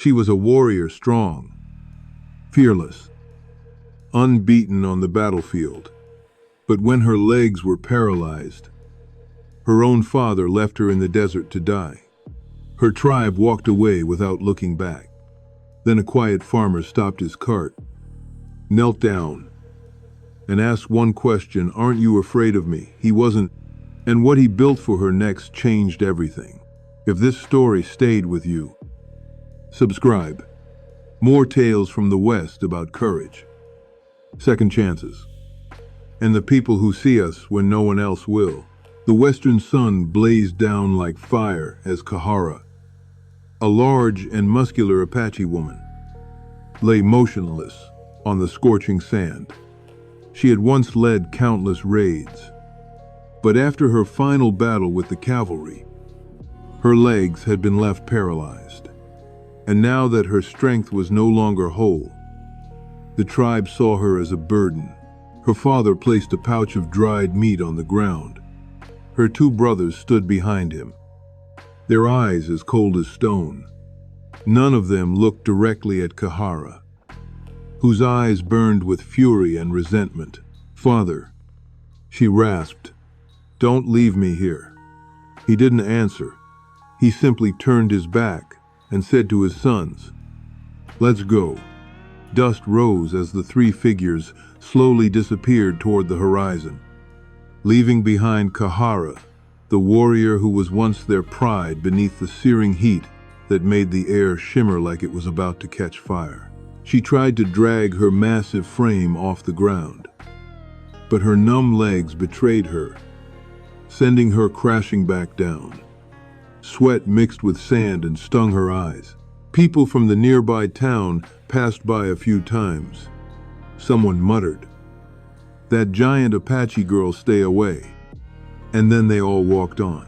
She was a warrior, strong, fearless, unbeaten on the battlefield. But when her legs were paralyzed, her own father left her in the desert to die. Her tribe walked away without looking back. Then a quiet farmer stopped his cart, knelt down, and asked one question, "Aren't you afraid of me?" He wasn't, and what he built for her next changed everything. If this story stayed with you, subscribe. More tales from the West about courage, second chances, and the people who see us when no one else will. The western sun blazed down like fire as Kahara, a large and muscular Apache woman, lay motionless on the scorching sand. She had once led countless raids, but after her final battle with the cavalry, her legs had been left paralyzed. And now that her strength was no longer whole, the tribe saw her as a burden. Her father placed a pouch of dried meat on the ground. Her two brothers stood behind him, their eyes as cold as stone. None of them looked directly at Kahara, whose eyes burned with fury and resentment. "Father," she rasped, "don't leave me here." He didn't answer. He simply turned his back and said to his sons, "Let's go." Dust rose as the three figures slowly disappeared toward the horizon, leaving behind Kahara, the warrior who was once their pride, beneath the searing heat that made the air shimmer like it was about to catch fire. She tried to drag her massive frame off the ground, but her numb legs betrayed her, sending her crashing back down. Sweat mixed with sand and stung her eyes. People from the nearby town passed by a few times. Someone muttered, "That giant Apache girl, stay away." And then they all walked on,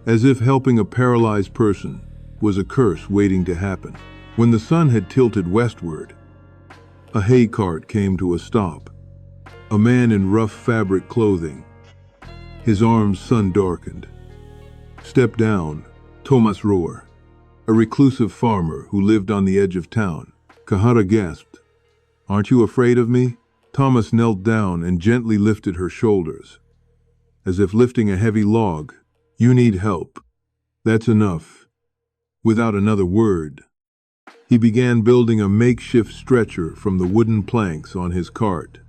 as if helping a paralyzed person was a curse waiting to happen. When the sun had tilted westward, a hay cart came to a stop. A man in rough fabric clothing, his arms sun-darkened, stepped down. Thomas Rohr, a reclusive farmer who lived on the edge of town. Kahara gasped, "Aren't you afraid of me?" Thomas knelt down and gently lifted her shoulders, as if lifting a heavy log. "You need help. That's enough." Without another word, he began building a makeshift stretcher from the wooden planks on his cart,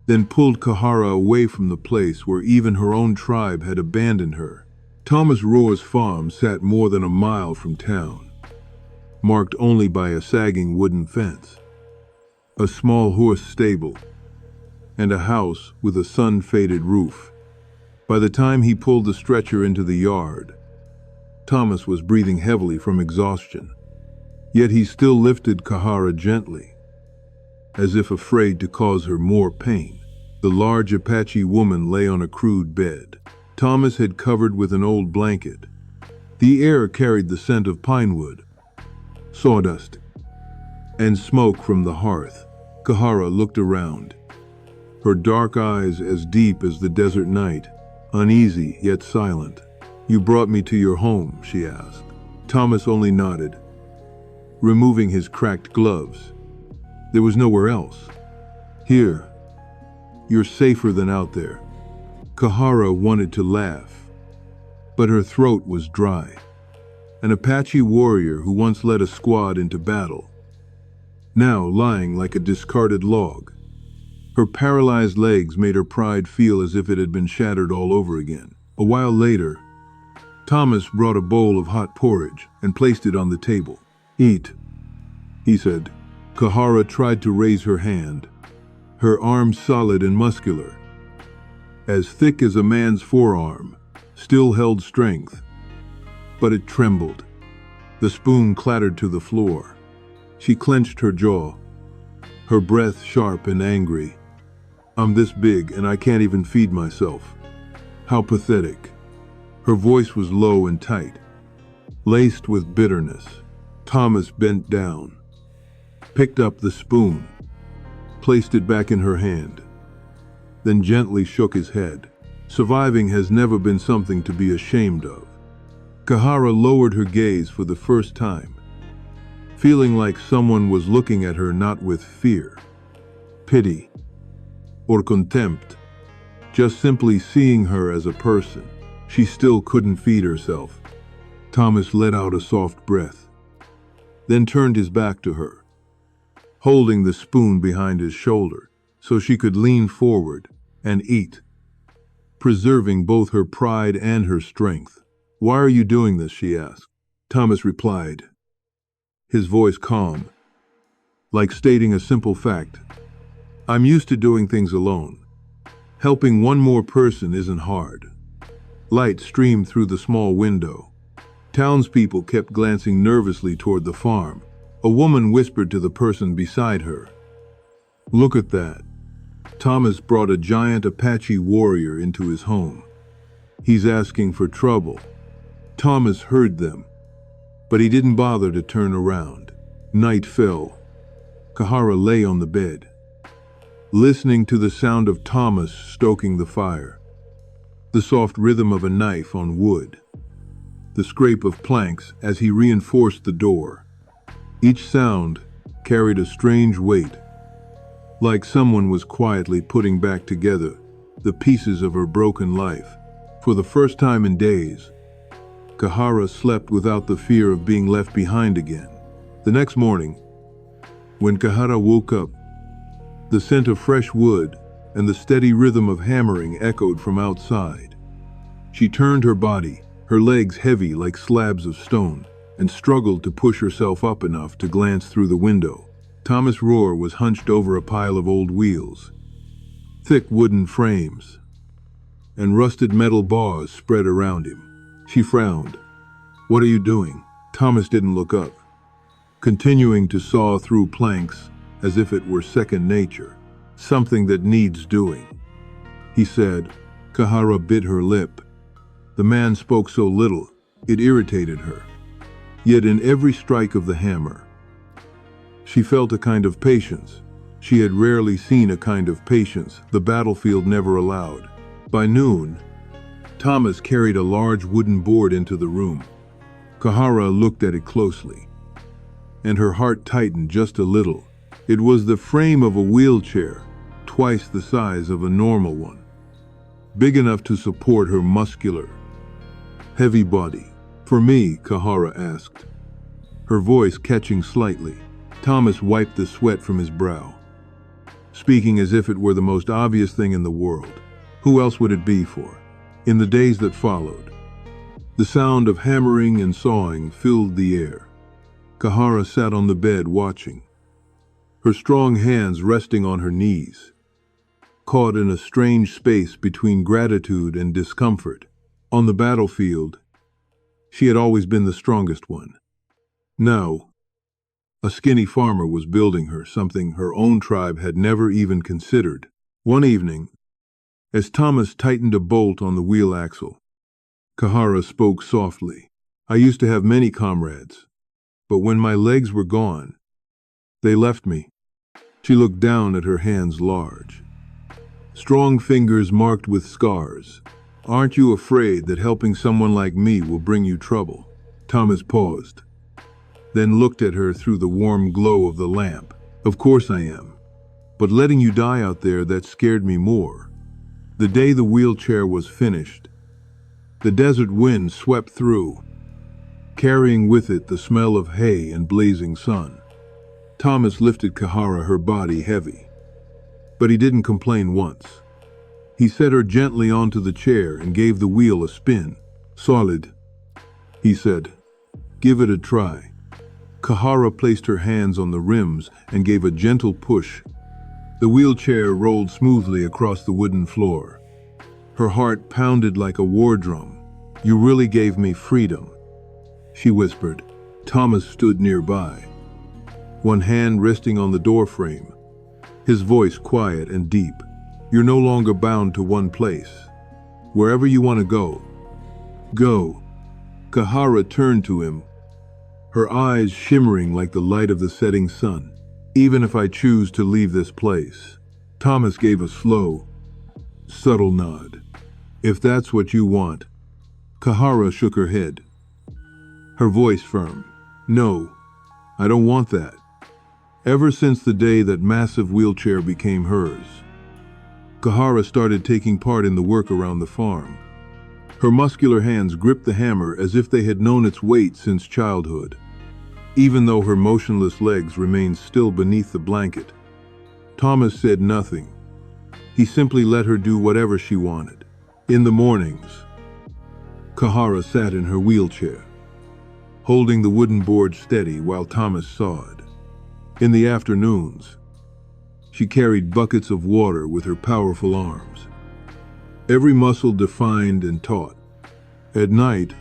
then pulled Kahara away from the place where even her own tribe had abandoned her. Thomas Rohr's farm sat more than a mile from town, marked only by a sagging wooden fence, a small horse stable, and a house with a sun-faded roof. By the time he pulled the stretcher into the yard, Thomas was breathing heavily from exhaustion. Yet he still lifted Kahara gently, as if afraid to cause her more pain. The large Apache woman lay on a crude bed, Thomas had covered with an old blanket. The air carried the scent of pine wood, sawdust, and smoke from the hearth. Kahara looked around, her dark eyes as deep as the desert night, uneasy yet silent. "You brought me to your home?" she asked. Thomas only nodded, removing his cracked gloves. "There was nowhere else. Here, you're safer than out there." Kahara wanted to laugh, but her throat was dry. An Apache warrior who once led a squad into battle, now lying like a discarded log. Her paralyzed legs made her pride feel as if it had been shattered all over again. A while later, Thomas brought a bowl of hot porridge and placed it on the table. "Eat," he said. Kahara tried to raise her hand, her arms solid and muscular, as thick as a man's forearm, still held strength. But it trembled. The spoon clattered to the floor. She clenched her jaw, her breath sharp and angry. "I'm this big and I can't even feed myself. How pathetic." Her voice was low and tight, laced with bitterness. Thomas bent down, picked up the spoon, placed it back in her hand, then gently shook his head. "Surviving has never been something to be ashamed of." Kahara lowered her gaze for the first time, feeling like someone was looking at her not with fear, pity, or contempt, just simply seeing her as a person. She still couldn't feed herself. Thomas let out a soft breath, then turned his back to her, holding the spoon behind his shoulder so she could lean forward and eat, preserving both her pride and her strength. "Why are you doing this?" she asked. Thomas replied, his voice calm, like stating a simple fact. "I'm used to doing things alone. Helping one more person isn't hard." Light streamed through the small window. Townspeople kept glancing nervously toward the farm. A woman whispered to the person beside her, "Look at that." Thomas brought a giant Apache warrior into his home. "He's asking for trouble." Thomas heard them, but he didn't bother to turn around. Night fell. Kahara lay on the bed, listening to the sound of Thomas stoking the fire, the soft rhythm of a knife on wood, the scrape of planks as he reinforced the door. Each sound carried a strange weight, like someone was quietly putting back together the pieces of her broken life. For the first time in days, Kahara slept without the fear of being left behind again. The next morning, when Kahara woke up, the scent of fresh wood and the steady rhythm of hammering echoed from outside. She turned her body, her legs heavy like slabs of stone, and struggled to push herself up enough to glance through the window. Thomas Rohr was hunched over a pile of old wheels, thick wooden frames, and rusted metal bars spread around him. She frowned. "What are you doing?" Thomas didn't look up, continuing to saw through planks as if it were second nature. "Something that needs doing," he said. Kahara bit her lip. The man spoke so little, it irritated her. Yet in every strike of the hammer, she felt a kind of patience. She had rarely seen a kind of patience the battlefield never allowed. By noon, Thomas carried a large wooden board into the room. Kahara looked at it closely, and her heart tightened just a little. It was the frame of a wheelchair, twice the size of a normal one, big enough to support her muscular, heavy body. "For me?" Kahara asked, her voice catching slightly. Thomas wiped the sweat from his brow, speaking as if it were the most obvious thing in the world. Who else would it be for? In the days that followed, the sound of hammering and sawing filled the air. Kahara sat on the bed watching, her strong hands resting on her knees, caught in a strange space between gratitude and discomfort. On the battlefield, she had always been the strongest one. Now, a skinny farmer was building her something her own tribe had never even considered. One evening, as Thomas tightened a bolt on the wheel axle, Kahara spoke softly. "I used to have many comrades, but when my legs were gone, they left me." She looked down at her hands, large, strong fingers marked with scars. "Aren't you afraid that helping someone like me will bring you trouble?" Thomas paused, then looked at her through the warm glow of the lamp. "Of course I am. But letting you die out there, that scared me more." The day the wheelchair was finished, the desert wind swept through, carrying with it the smell of hay and blazing sun. Thomas lifted Kahara, her body heavy, but he didn't complain once. He set her gently onto the chair and gave the wheel a spin. "Solid," he said. "Give it a try." Kahara placed her hands on the rims and gave a gentle push. The wheelchair rolled smoothly across the wooden floor. Her heart pounded like a war drum. "You really gave me freedom," she whispered. Thomas stood nearby, one hand resting on the doorframe, his voice quiet and deep. "You're no longer bound to one place. Wherever you want to go, go." Kahara turned to him, her eyes shimmering like the light of the setting sun. "Even if I choose to leave this place." Thomas gave a slow, subtle nod. "If that's what you want." Kahara shook her head, her voice firm. "No, I don't want that. Ever since the day that massive wheelchair became hers, Kahara started taking part in the work around the farm. Her muscular hands gripped the hammer as if they had known its weight since childhood. Even though her motionless legs remained still beneath the blanket, Thomas said nothing. He simply let her do whatever she wanted. In the mornings, Kahara sat in her wheelchair, holding the wooden board steady while Thomas sawed. In the afternoons, she carried buckets of water with her powerful arms, every muscle defined and taut. At night,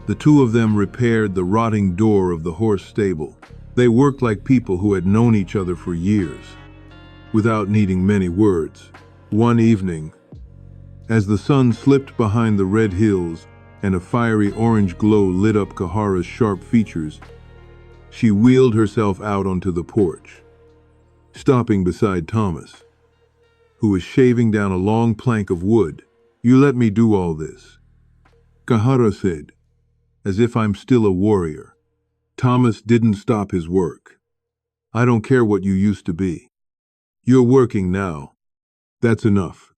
the two of them repaired the rotting door of the horse stable. They worked like people who had known each other for years, without needing many words. One evening, as the sun slipped behind the red hills and a fiery orange glow lit up Kahara's sharp features, she wheeled herself out onto the porch, stopping beside Thomas, who was shaving down a long plank of wood. "You let me do all this," Kahara said, "as if I'm still a warrior." Thomas didn't stop his work. "I don't care what you used to be. You're working now. That's enough."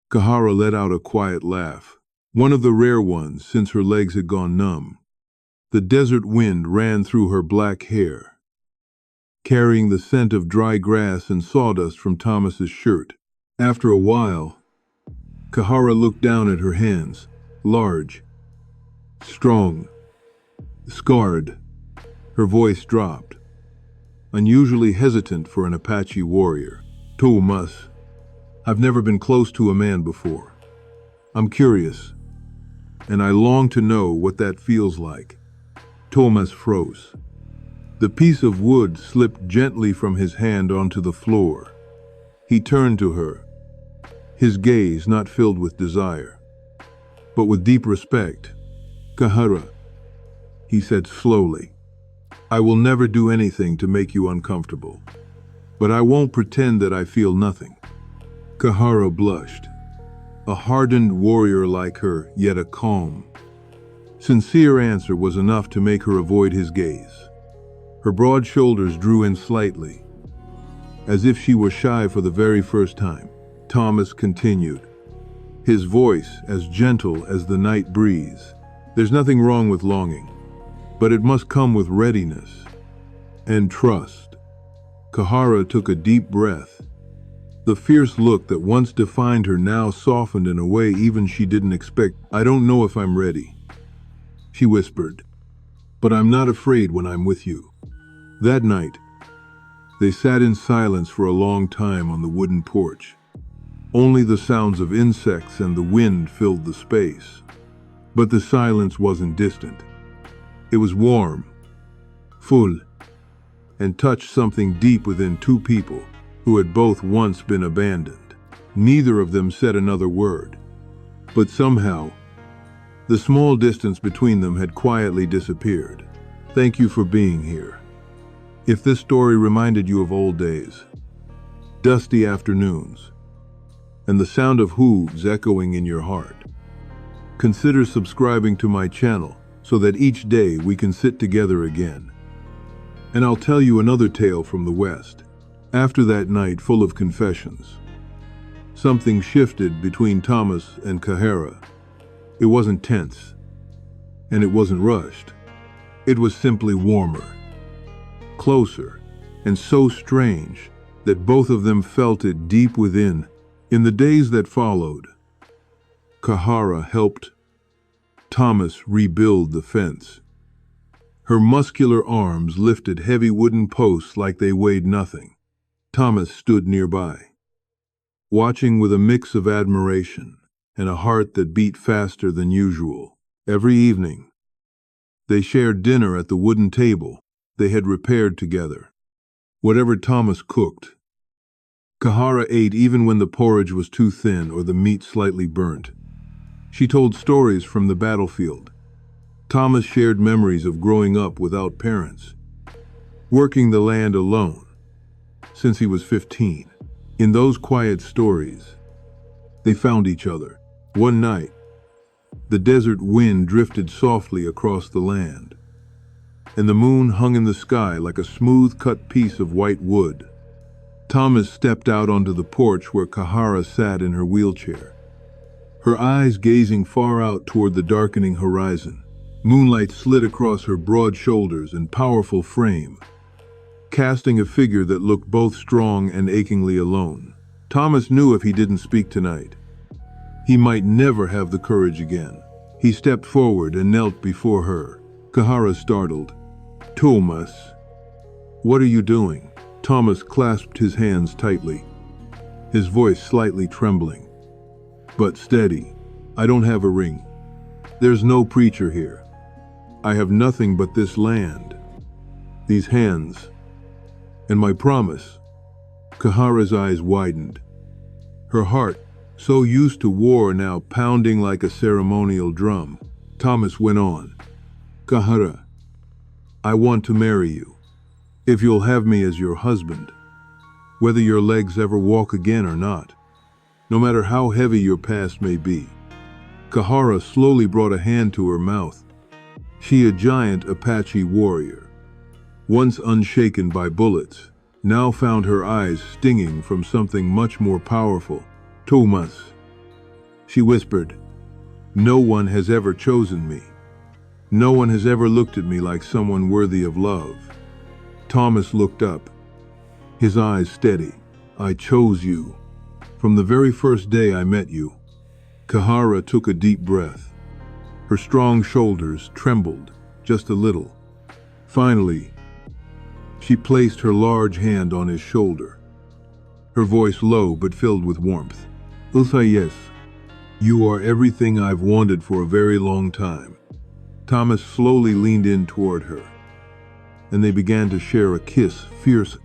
Kahara let out a quiet laugh, one of the rare ones since her legs had gone numb. The desert wind ran through her black hair, carrying the scent of dry grass and sawdust from Thomas's shirt. After a while, Kahara looked down at her hands, large, strong, scarred. Her voice dropped, unusually hesitant for an Apache warrior. "Thomas, I've never been close to a man before. I'm curious, and I long to know what that feels like." Thomas froze. The piece of wood slipped gently from his hand onto the floor. He turned to her, his gaze not filled with desire, but with deep respect. "Kahara," he said slowly, "I will never do anything to make you uncomfortable, but I won't pretend that I feel nothing." Kahara blushed, a hardened warrior like her, yet a calm, sincere answer was enough to make her avoid his gaze. Her broad shoulders drew in slightly, as if she were shy for the very first time. Thomas continued, his voice as gentle as the night breeze. "There's nothing wrong with longing, but it must come with readiness and trust." Kahara took a deep breath. The fierce look that once defined her now softened in a way even she didn't expect. "I don't know if I'm ready," she whispered, "but I'm not afraid when I'm with you." That night, they sat in silence for a long time on the wooden porch. Only the sounds of insects and the wind filled the space. But the silence wasn't distant. It was warm, full, and touched something deep within two people who had both once been abandoned. Neither of them said another word, but somehow, the small distance between them had quietly disappeared. Thank you for being here. If this story reminded you of old days, dusty afternoons, and the sound of hooves echoing in your heart, consider subscribing to my channel so that each day we can sit together again. And I'll tell you another tale from the West. After that night full of confessions, something shifted between Thomas and Kahara. It wasn't tense, and it wasn't rushed. It was simply warmer, closer, and so strange that both of them felt it deep within. In the days that followed, Kahara helped Thomas rebuild the fence. Her muscular arms lifted heavy wooden posts like they weighed nothing. Thomas stood nearby, watching with a mix of admiration and a heart that beat faster than usual. Every evening, they shared dinner at the wooden table they had repaired together. Whatever Thomas cooked, Kahara ate even when the porridge was too thin or the meat slightly burnt. She told stories from the battlefield. Thomas shared memories of growing up without parents, working the land alone since he was 15. In those quiet stories, they found each other. One night, the desert wind drifted softly across the land, and the moon hung in the sky like a smooth-cut piece of white wood. Thomas stepped out onto the porch where Kahara sat in her wheelchair, her eyes gazing far out toward the darkening horizon. Moonlight slid across her broad shoulders and powerful frame, casting a figure that looked both strong and achingly alone. Thomas knew if he didn't speak tonight, he might never have the courage again. He stepped forward and knelt before her. Kahara startled. "Thomas, what are you doing?" Thomas clasped his hands tightly, his voice slightly trembling, but steady. "I don't have a ring. There's no preacher here. I have nothing but this land, these hands, and my promise." Kahara's eyes widened, her heart, so used to war now, pounding like a ceremonial drum. Thomas went on. "Kahara, I want to marry you, if you'll have me as your husband, whether your legs ever walk again or not, no matter how heavy your past may be." Kahara slowly brought a hand to her mouth. She, a giant Apache warrior, once unshaken by bullets, now found her eyes stinging from something much more powerful. "Thomas," she whispered, "no one has ever chosen me. No one has ever looked at me like someone worthy of love." Thomas looked up, his eyes steady. "I chose you from the very first day I met you." Kahara took a deep breath. Her strong shoulders trembled just a little. Finally, she placed her large hand on his shoulder, her voice low but filled with warmth. "Yes, you are everything I've wanted for a very long time." Thomas slowly leaned in toward her, and they began to share a kiss, fierce,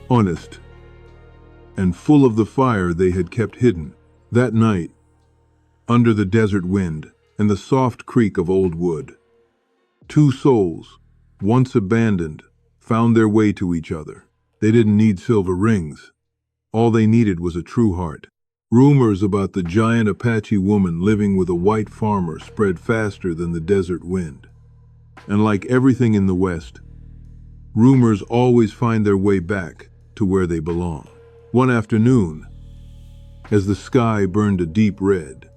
honest, and full of the fire they had kept hidden. That night, under the desert wind and the soft creak of old wood, two souls, once abandoned, found their way to each other. They didn't need silver rings. All they needed was a true heart. Rumors about the giant Apache woman living with a white farmer spread faster than the desert wind. And like everything in the West, rumors always find their way back to where they belong. One afternoon, as the sky burned a deep red,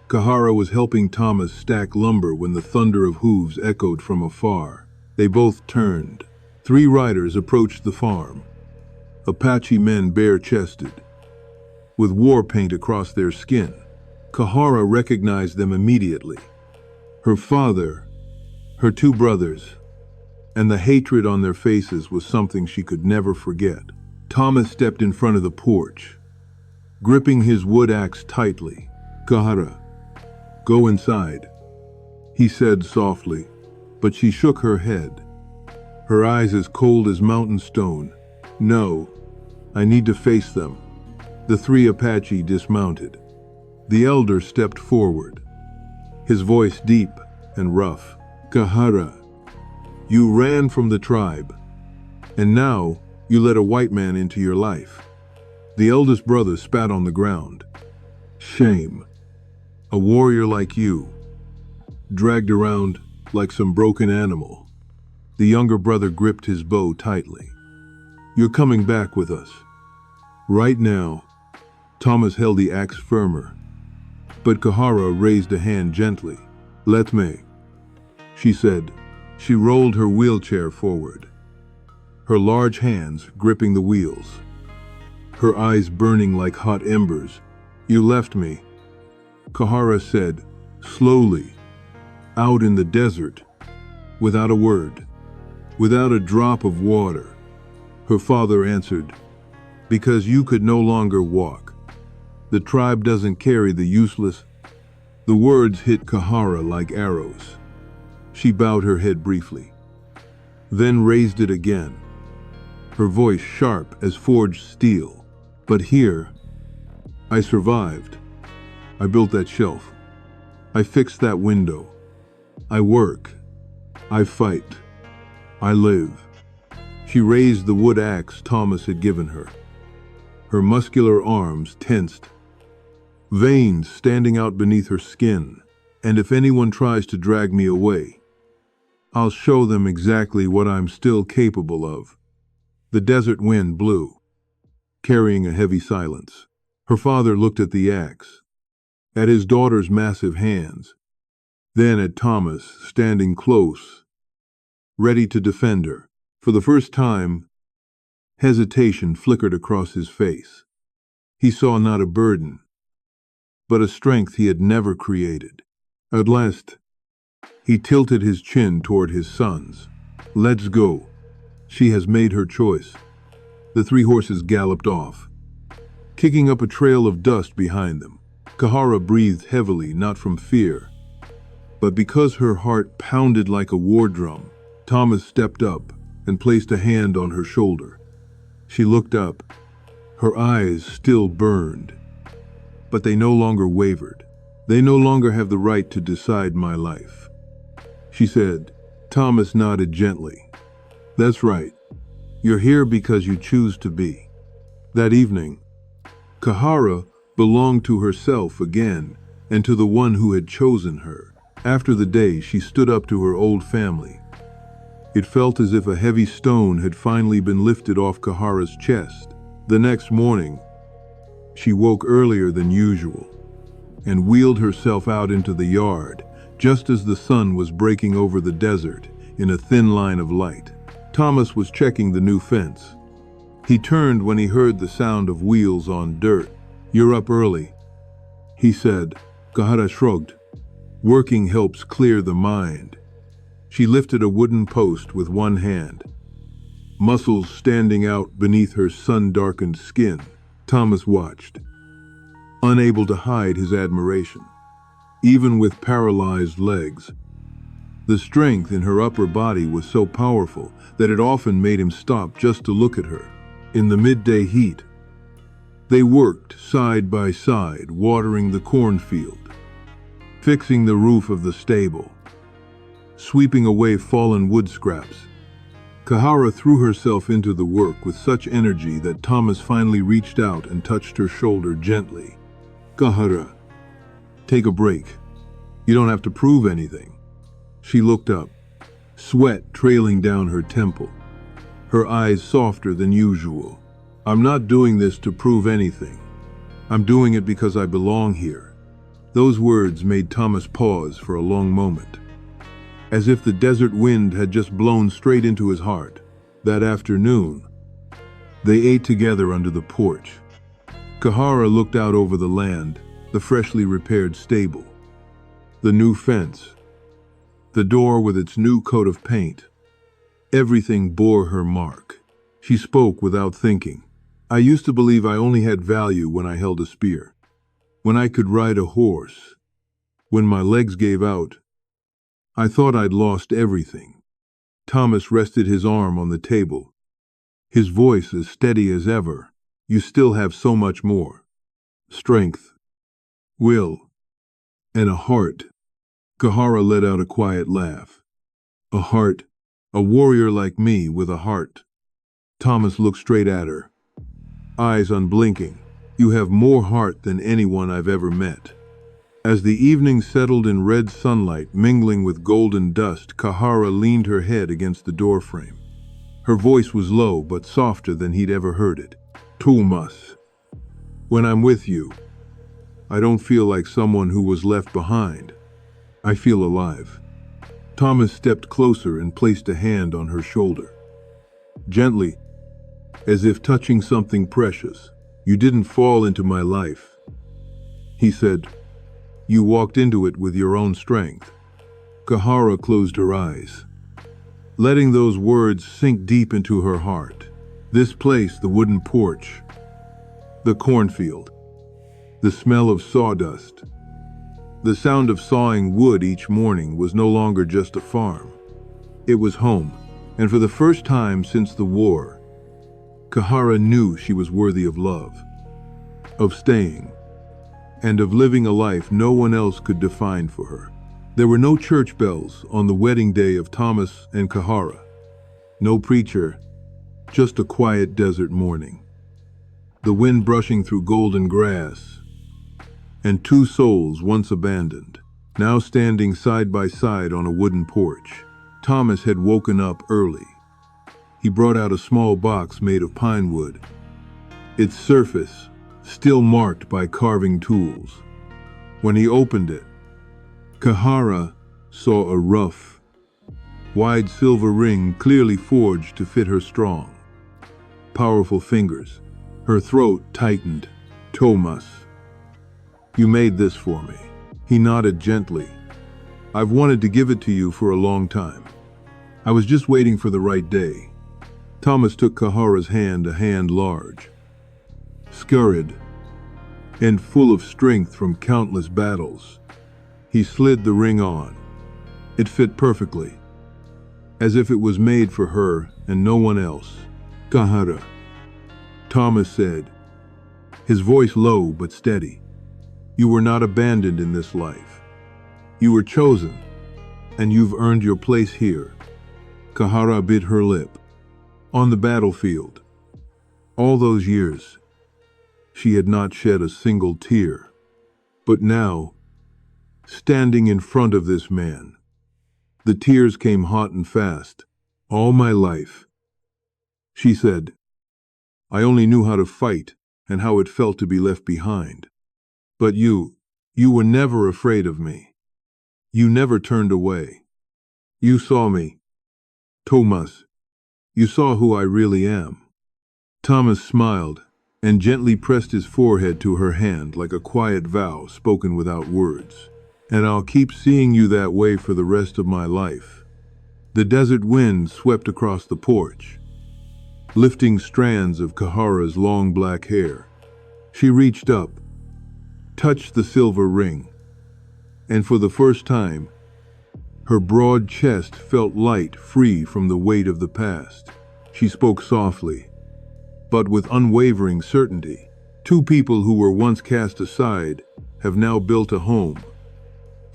Kahara was helping Thomas stack lumber when the thunder of hooves echoed from afar. They both turned. 3 riders approached the farm, Apache men bare-chested, with war paint across their skin. Kahara recognized them immediately. Her father, her 2 brothers, and the hatred on their faces was something she could never forget. Thomas stepped in front of the porch, gripping his wood axe tightly. "Kahara, go inside," he said softly, but she shook her head, her eyes as cold as mountain stone. "No, I need to face them." The 3 Apache dismounted. The elder stepped forward, his voice deep and rough. "Kahara, you ran from the tribe, and now you let a white man into your life." The eldest brother spat on the ground. "Shame. A warrior like you, dragged around like some broken animal." The younger brother gripped his bow tightly. "You're coming back with us. Right now." Thomas held the axe firmer, but Kahara raised a hand gently. "Let me," she said. She rolled her wheelchair forward, her large hands gripping the wheels, her eyes burning like hot embers. "You left me," Kahara said, slowly, "out in the desert, without a word, without a drop of water." Her father answered, "Because you could no longer walk. The tribe doesn't carry the useless." The words hit Kahara like arrows. She bowed her head briefly, then raised it again, her voice sharp as forged steel. "But here, I survived. I built that shelf. I fixed that window. I work. I fight. I live." She raised the wood axe Thomas had given her, her muscular arms tensed, veins standing out beneath her skin. "And if anyone tries to drag me away, I'll show them exactly what I'm still capable of. The desert wind blew, carrying a heavy silence. Her father looked at the axe, at his daughter's massive hands, then at Thomas standing close, ready to defend her. For the first time, hesitation flickered across his face. He saw not a burden, but a strength he had never created. At last, he tilted his chin toward his sons. Let's go. She has made her choice. The three horses galloped off, kicking up a trail of dust behind them. Kahara breathed heavily, not from fear, but because her heart pounded like a war drum. Thomas stepped up and placed a hand on her shoulder. She looked up. Her eyes still burned, but they no longer wavered. They no longer have the right to decide my life, she said. Thomas nodded gently. That's right. You're here because you choose to be. That evening, Kahara belonged to herself again and to the one who had chosen her. After the day, she stood up to her old family. It felt as if a heavy stone had finally been lifted off Kahara's chest. The next morning, she woke earlier than usual and wheeled herself out into the yard just as the sun was breaking over the desert in a thin line of light. Thomas was checking the new fence. He turned when he heard the sound of wheels on dirt. You're up early, he said. Kahara shrugged. Working helps clear the mind. She lifted a wooden post with one hand, muscles standing out beneath her sun-darkened skin. Thomas watched, unable to hide his admiration. Even with paralyzed legs, the strength in her upper body was so powerful that it often made him stop just to look at her. In the midday heat, they worked side by side, watering the cornfield, fixing the roof of the stable, sweeping away fallen wood scraps. Kahara threw herself into the work with such energy that Thomas finally reached out and touched her shoulder gently. Kahara, take a break. You don't have to prove anything. She looked up, sweat trailing down her temple, her eyes softer than usual. I'm not doing this to prove anything. I'm doing it because I belong here. Those words made Thomas pause for a long moment, as if the desert wind had just blown straight into his heart. That afternoon, they ate together under the porch. Kahara looked out over the land, the freshly repaired stable, the new fence, the door with its new coat of paint. Everything bore her mark. She spoke without thinking. I used to believe I only had value when I held a spear, when I could ride a horse. When my legs gave out, I thought I'd lost everything. Thomas rested his arm on the table, his voice as steady as ever. You still have so much more. Strength, will, and a heart. Kahara let out a quiet laugh. A heart, a warrior like me with a heart. Thomas looked straight at her, eyes unblinking. You have more heart than anyone I've ever met. As the evening settled in red sunlight mingling with golden dust, Kahara leaned her head against the doorframe. Her voice was low but softer than he'd ever heard it. Thomas, when I'm with you, I don't feel like someone who was left behind. I feel alive. Thomas stepped closer and placed a hand on her shoulder. Gently, as if touching something precious. You didn't fall into my life, he said. You walked into it with your own strength. Kahara closed her eyes, letting those words sink deep into her heart. This place, the wooden porch, the cornfield, the smell of sawdust, the sound of sawing wood each morning was no longer just a farm. It was home, and for the first time since the war, Kahara knew she was worthy of love, of staying, and of living a life no one else could define for her. There were no church bells on the wedding day of Thomas and Kahara. No preacher, just a quiet desert morning. The wind brushing through golden grass, and two souls once abandoned, now standing side by side on a wooden porch. Thomas had woken up early. He brought out a small box made of pine wood, its surface still marked by carving tools. When he opened it, Kahara saw a rough, wide silver ring clearly forged to fit her strong, powerful fingers. Her throat tightened. "Thomas, you made this for me." He nodded gently. "I've wanted to give it to you for a long time. I was just waiting for the right day." Thomas took Kahara's hand, a hand large, scurried, and full of strength from countless battles. He slid the ring on. It fit perfectly, as if it was made for her and no one else. "Kahara," Thomas said, his voice low but steady. "You were not abandoned in this life. You were chosen, and you've earned your place here." Kahara bit her lip. On the battlefield, all those years, she had not shed a single tear. But now, standing in front of this man, the tears came hot and fast. "All my life," she said, "I only knew how to fight and how it felt to be left behind. But you were never afraid of me. You never turned away. You saw me. Thomas, you saw who I really am." Thomas smiled and gently pressed his forehead to her hand like a quiet vow spoken without words. "And I'll keep seeing you that way for the rest of my life." The desert wind swept across the porch, lifting strands of Kahara's long black hair. She reached up, touched the silver ring, and for the first time, her broad chest felt light, free from the weight of the past. She spoke softly, but with unwavering certainty. "Two people who were once cast aside have now built a home."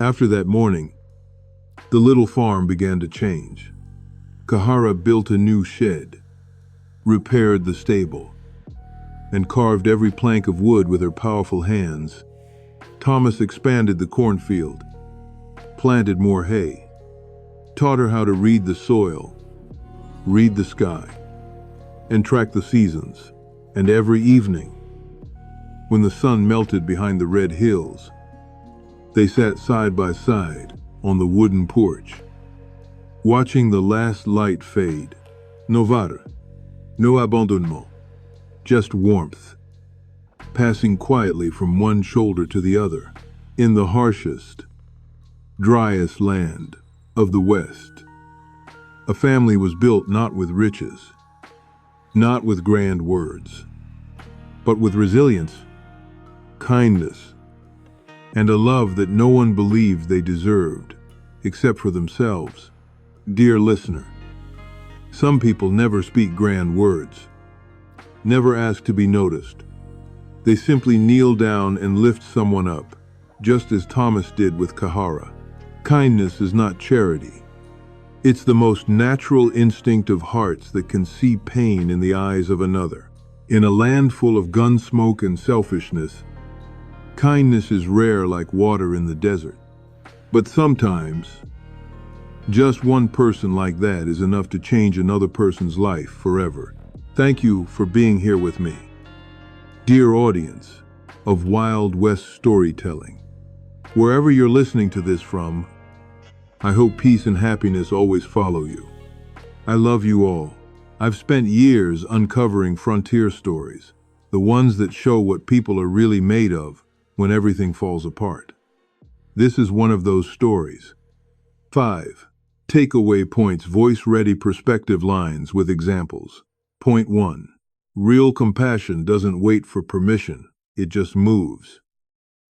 After that morning, the little farm began to change. Kahara built a new shed, repaired the stable, and carved every plank of wood with her powerful hands. Thomas expanded the cornfield, planted more hay, taught her how to read the soil, read the sky, and track the seasons. And every evening, when the sun melted behind the red hills, they sat side by side on the wooden porch, watching the last light fade. No vara, no abandonnement, just warmth, passing quietly from one shoulder to the other. In the harshest, driest land of the West, a family was built not with riches, not with grand words, but with resilience, kindness, and a love that no one believed they deserved, except for themselves. Dear listener, some people never speak grand words, never ask to be noticed. They simply kneel down and lift someone up, just as Thomas did with Kahara. Kindness is not charity. It's the most natural instinct of hearts that can see pain in the eyes of another. In a land full of gun smoke and selfishness, kindness is rare like water in the desert. But sometimes, just one person like that is enough to change another person's life forever. Thank you for being here with me, dear audience of Wild West storytelling. Wherever you're listening to this from, I hope peace and happiness always follow you. I love you all. I've spent years uncovering frontier stories, the ones that show what people are really made of when everything falls apart. This is one of those stories. 5. Takeaway points: voice-ready perspective lines with examples. Point 1. Real compassion doesn't wait for permission, it just moves.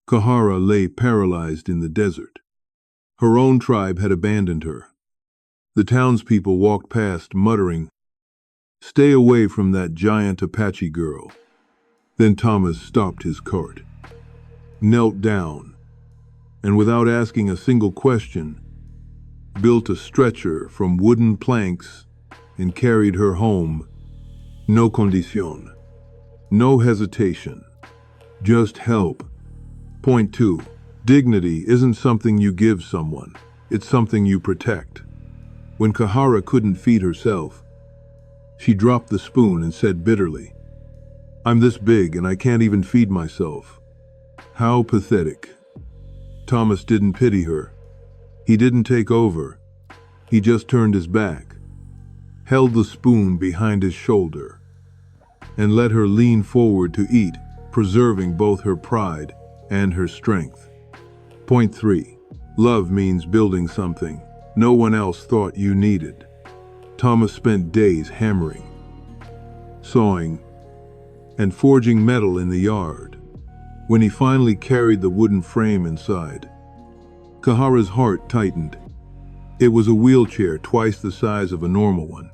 Kahara lay paralyzed in the desert. Her own tribe had abandoned her. The townspeople walked past, muttering, "Stay away from that giant Apache girl." Then Thomas stopped his cart, knelt down, and without asking a single question, built a stretcher from wooden planks and carried her home. No condition, no hesitation, just help. Point 2. Dignity isn't something you give someone, it's something you protect. When Kahara couldn't feed herself, she dropped the spoon and said bitterly, "I'm this big and I can't even feed myself." How pathetic. Thomas didn't pity her. He didn't take over. He just turned his back, held the spoon behind his shoulder, and let her lean forward to eat, preserving both her pride and her strength. Point 3. Love means building something no one else thought you needed. Thomas spent days hammering, sawing, and forging metal in the yard. When he finally carried the wooden frame inside, Kahara's heart tightened. It was a wheelchair twice the size of a normal one,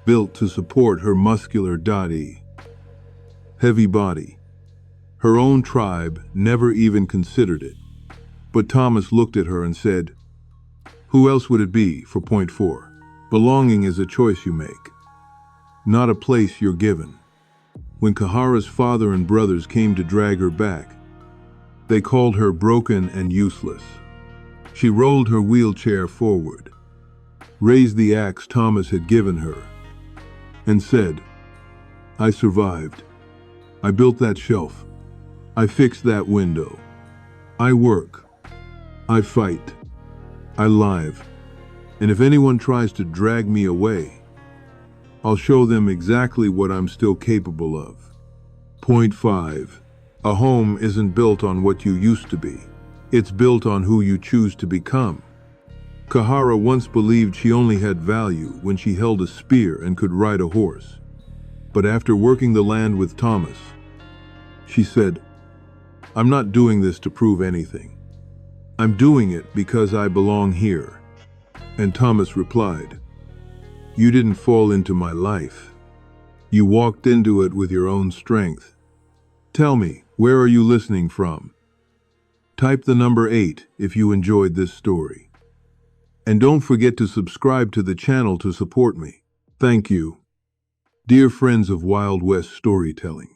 built to support her muscular dadi, heavy body. Her own tribe never even considered it. But Thomas looked at her and said, "Who else would it be?" For point 4. Belonging is a choice you make, not a place you're given. When Kahara's father and brothers came to drag her back, they called her broken and useless. She rolled her wheelchair forward, raised the axe Thomas had given her, and said, "I survived. I built that shelf. I fixed that window. I work. I fight. I live. And if anyone tries to drag me away, I'll show them exactly what I'm still capable of." Point 5. A home isn't built on what you used to be. It's built on who you choose to become. Kahara once believed she only had value when she held a spear and could ride a horse. But after working the land with Thomas, she said, "I'm not doing this to prove anything. I'm doing it because I belong here." And Thomas replied, "You didn't fall into my life. You walked into it with your own strength." Tell me, where are you listening from? Type the number 8 if you enjoyed this story. And don't forget to subscribe to the channel to support me. Thank you. Dear friends of Wild West storytelling,